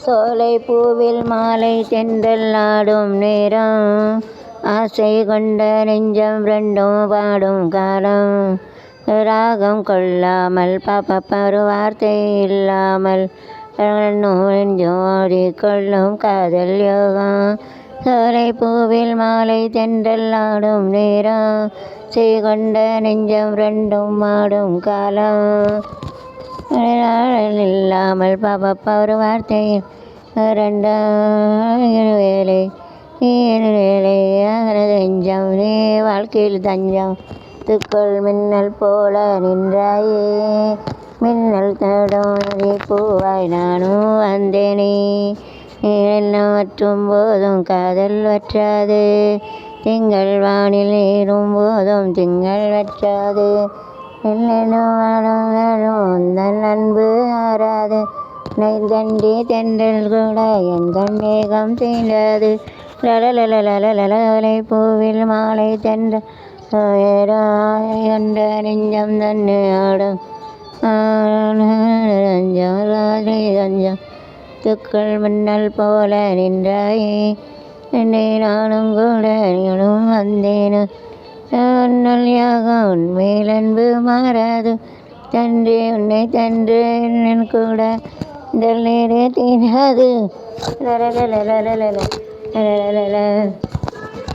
சோலை பூவில் மாலை தென்றல் ஆடும் நேரம், ஆசை கொண்ட நெஞ்சம் ரெண்டும் பாடும் காலம். ராகம் கொள்ளாமல் ஒரு வார்த்தை இல்லாமல் நெஞ்சோடி கொள்ளும் காதல் யோகம். சோலை பூவில் மாலை தென்றல் ஆடும் நேரம், செய்கொண்ட நெஞ்சம் ரெண்டும் ஆடும் காலம். இல்லாமல் ஒரு வார்த்தை வேலை வேலை நெஞ்சம் நீ வாழ்க்கையில் தஞ்சம். துக்குள் மின்னல் போல நின்றாயே, மின்னல் தடும் பூவாய் நானும் வந்தேனே. எண்ணம் வற்றும் போதும் காதல் வற்றாது, திங்கள் வானில் ஏறும் போதும் திங்கள் வற்றாது. உந்தன் அன்பு ஆறாது, நெய்தண்டி தென்றல் கூட என் மேகம் தீண்டாது. லலலலலலலை பூவில் மாலை தென்றல் கொண்ட நெஞ்சம் தன்னை ஆடும் தஞ்சம். துக்கள் மின்னல் போல நின்றாயே, என்னை நானும் கூட நீனும் வந்தேனு. உன்னல் யாகம் உன்மேல் அன்பு மாறாது, தன்றே உன்னை தன்று என் கூட நேரே தீராது.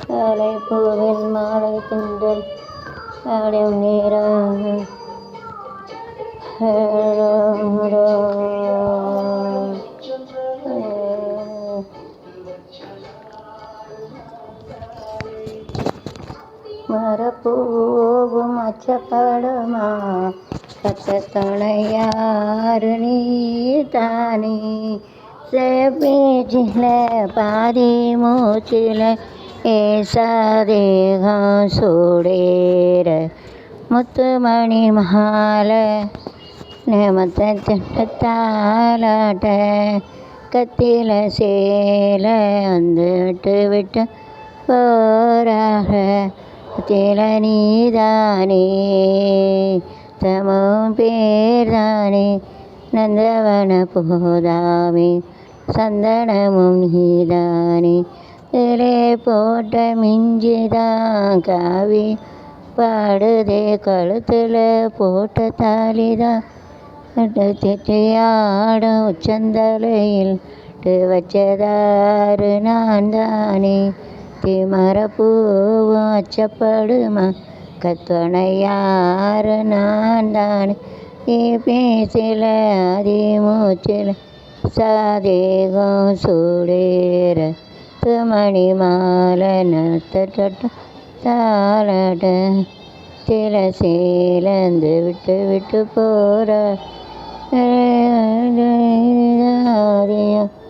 சோலை பூவில் மாலை தென்றல் ஆடும் நேரம். மரப்பூவும் அச்சப்படுமா, கத்த துணையாரு நீ தானே. பேச்சில் பாதி மூச்சில் ஏசாதேகம் சூடேற, முத்துமணி மாலை நேமத்த தாலாட்ட, கத்தில சேல வந்து விட்டு விட்டு போராக. தில நீதானே தமும் பேர்தானே, நந்தவன போதாமே சந்தனமும் நீதானே. இலே போட்ட மிஞ்சிதான் காவி பாடுதே, கழுத்தில் போட்ட தாலிதான் திட்டியாடும் உச்சந்தலையில் வச்சதாரு நான் தானே. மரப்பூவும் அச்சப்படுமா, கத்துணையாரு நான் தானே. பேச்சில அதி மூச்சில் சாதேகம் சூடேற, மணி மாலை நத்த தாளாட, சில சேலந்து விட்டு விட்டு போற.